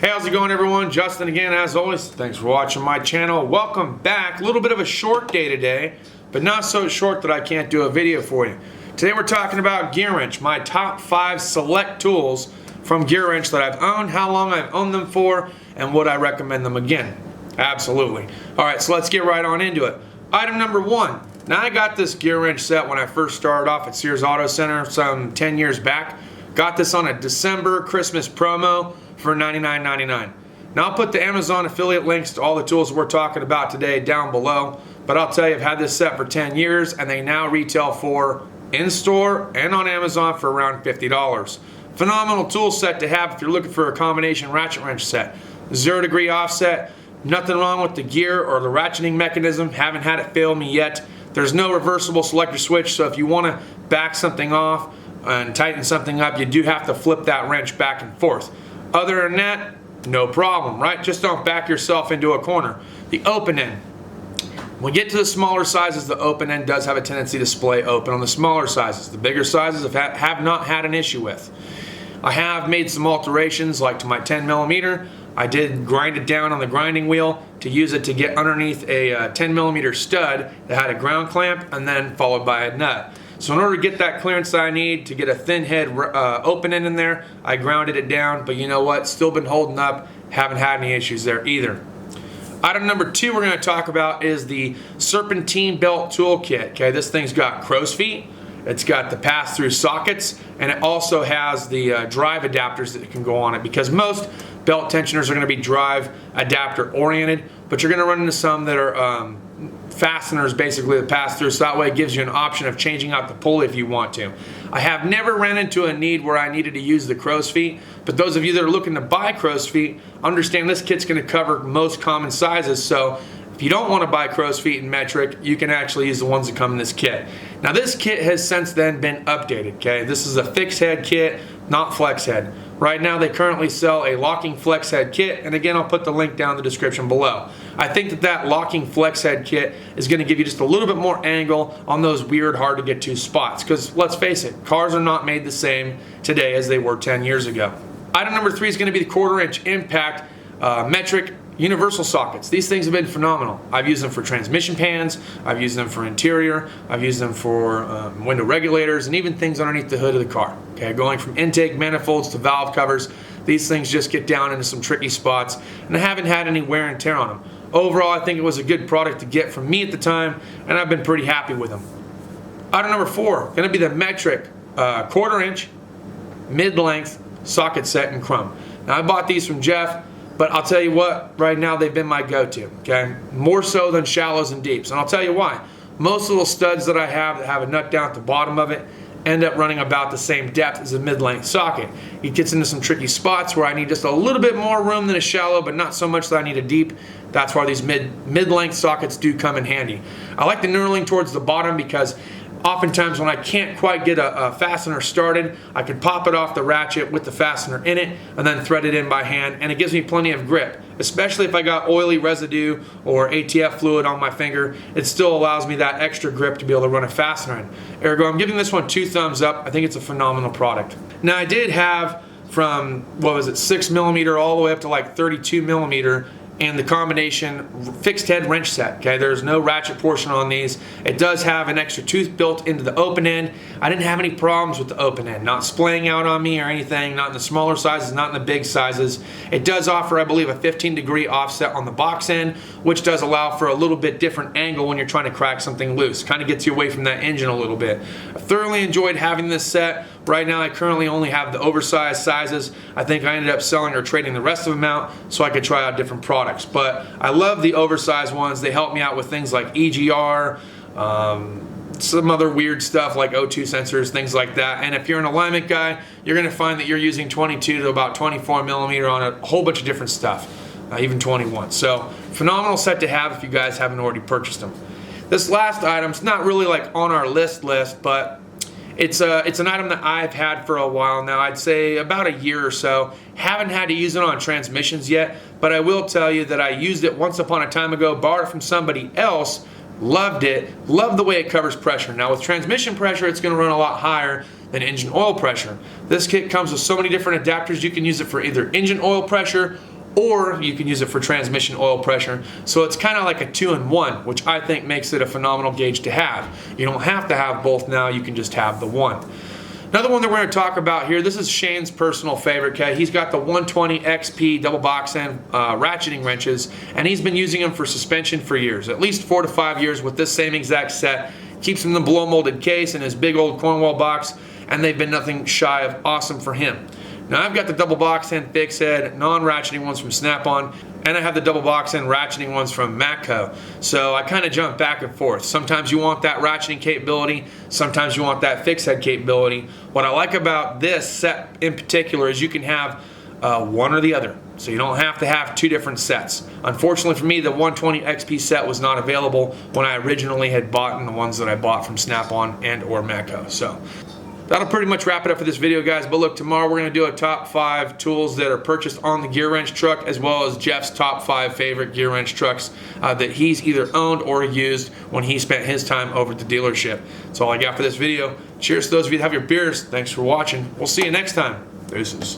Hey, how's it going, everyone? Justin again, as always. Thanks for watching my channel. Welcome back. A little bit of a short day today, but not so short that I can't do a video for you. Today we're talking about Gearwrench, my top 5 select tools from Gearwrench that I've owned, how long I've owned them for, and would I recommend them again. Absolutely. Alright, so let's get right on into it. Item number 1. Now, I got this Gearwrench set when I first started off at Sears Auto Center some 10 years back. Got this on a December Christmas promo for $99.99. Now, I'll put the Amazon affiliate links to all the tools we're talking about today down below, but I'll tell you, I've had this set for 10 years and they now retail for, in-store and on Amazon, for around $50. Phenomenal tool set to have if you're looking for a combination ratchet wrench set. 0-degree offset, nothing wrong with the gear or the ratcheting mechanism, haven't had it fail me yet. There's no reversible selector switch, so if you want to back something off and tighten something up, you do have to flip that wrench back and forth. Other than that, no problem, right? Just don't back yourself into a corner. The open end. When we get to the smaller sizes, the open end does have a tendency to splay open on the smaller sizes. The bigger sizes have not had an issue with. I have made some alterations, like to my 10mm. I did grind it down on the grinding wheel to use it to get underneath a 10mm stud that had a ground clamp and then followed by a nut. So in order to get that clearance that I need to get a thin head open end in there, I grounded it down, but you know what? Still been holding up. Haven't had any issues there either. Item number 2 we're going to talk about is the Serpentine belt toolkit. Okay, this thing's got crow's feet. It's got the pass-through sockets, and it also has the drive adapters that can go on it, because most belt tensioners are going to be drive adapter oriented, but you're going to run into some that are fasteners basically that pass through, so that way it gives you an option of changing out the pulley if you want to. I have never ran into a need where I needed to use the crow's feet, but those of you that are looking to buy crow's feet, understand this kit's going to cover most common sizes, so if you don't want to buy crow's feet in metric, you can actually use the ones that come in this kit. Now, this kit has since then been updated, okay? This is a fixed head kit, not flex head. Right now, they currently sell a locking flex head kit, and again, I'll put the link down in the description below. I think that locking flex head kit is going to give you just a little bit more angle on those weird, hard to get to spots, because let's face it, cars are not made the same today as they were 10 years ago. Item number 3 is going to be the 1/4" impact metric universal sockets. These things have been phenomenal. I've used them for transmission pans, I've used them for interior, I've used them for window regulators, and even things underneath the hood of the car. Okay, going from intake manifolds to valve covers, these things just get down into some tricky spots, and I haven't had any wear and tear on them. Overall, I think it was a good product to get from me at the time, and I've been pretty happy with them. Item number 4, going to be the metric 1/4" mid-length socket set in chrome. Now, I bought these from Jeff, but I'll tell you what, right now they've been my go-to, okay? More so than shallows and deeps, and I'll tell you why. Most little studs that I have that have a nut down at the bottom of it end up running about the same depth as a mid-length socket. It gets into some tricky spots where I need just a little bit more room than a shallow, but not so much that I need a deep. That's why these mid-length sockets do come in handy. I like the knurling towards the bottom because oftentimes when I can't quite get a fastener started, I can pop it off the ratchet with the fastener in it and then thread it in by hand, and it gives me plenty of grip, especially if I got oily residue or ATF fluid on my finger. It still allows me that extra grip to be able to run a fastener in. Ergo, I'm giving this one 2 thumbs up. I think it's a phenomenal product. Now, I did have from, what was it, 6mm all the way up to like 32mm, and the combination fixed head wrench set. Okay, there's no ratchet portion on these. It does have an extra tooth built into the open end. I didn't have any problems with the open end, not splaying out on me or anything, not in the smaller sizes, not in the big sizes. It does offer, I believe, a 15-degree offset on the box end, which does allow for a little bit different angle when you're trying to crack something loose. Kind of gets you away from that engine a little bit. I thoroughly enjoyed having this set. Right now, I currently only have the oversized sizes. I think I ended up selling or trading the rest of them out so I could try out different products. But I love the oversized ones. They help me out with things like EGR, some other weird stuff like O2 sensors, things like that. And if you're an alignment guy, you're going to find that you're using 22 to about 24mm on a whole bunch of different stuff, even 21. So phenomenal set to have if you guys haven't already purchased them. This last item's not really like on our list, but it's an item that I've had for a while now. I'd say about a year or so. Haven't had to use it on transmissions yet, but I will tell you that I used it once upon a time ago, borrowed it from somebody else, loved it, loved the way it covers pressure. Now with transmission pressure, it's going to run a lot higher than engine oil pressure. This kit comes with so many different adapters. You can use it for either engine oil pressure or you can use it for transmission oil pressure. So it's kind of like a 2-in-1, which I think makes it a phenomenal gauge to have. You don't have to have both now, you can just have the one. Another one that we're going to talk about here, this is Shane's personal favorite, okay? He's got the 120 XP double box end ratcheting wrenches, and he's been using them for suspension for years, at least 4 to 5 years with this same exact set. Keeps them in the blow molded case in his big old Cornwall box, and they've been nothing shy of awesome for him. Now I've got the double box end fixed head, non-ratcheting ones from Snap-on, and I have the double box end ratcheting ones from Matco. So I kind of jump back and forth. Sometimes you want that ratcheting capability, sometimes you want that fixed head capability. What I like about this set in particular is you can have one or the other. So you don't have to have two different sets. Unfortunately for me, the 120 XP set was not available when I originally had bought the ones that I bought from Snap-on and or Matco. So that'll pretty much wrap it up for this video, guys. But look, tomorrow we're going to do a top 5 tools that are purchased on the Gearwrench truck, as well as Jeff's top 5 favorite Gearwrench trucks that he's either owned or used when he spent his time over at the dealership. That's all I got for this video. Cheers to those of you that have your beers. Thanks for watching. We'll see you next time. Deuces.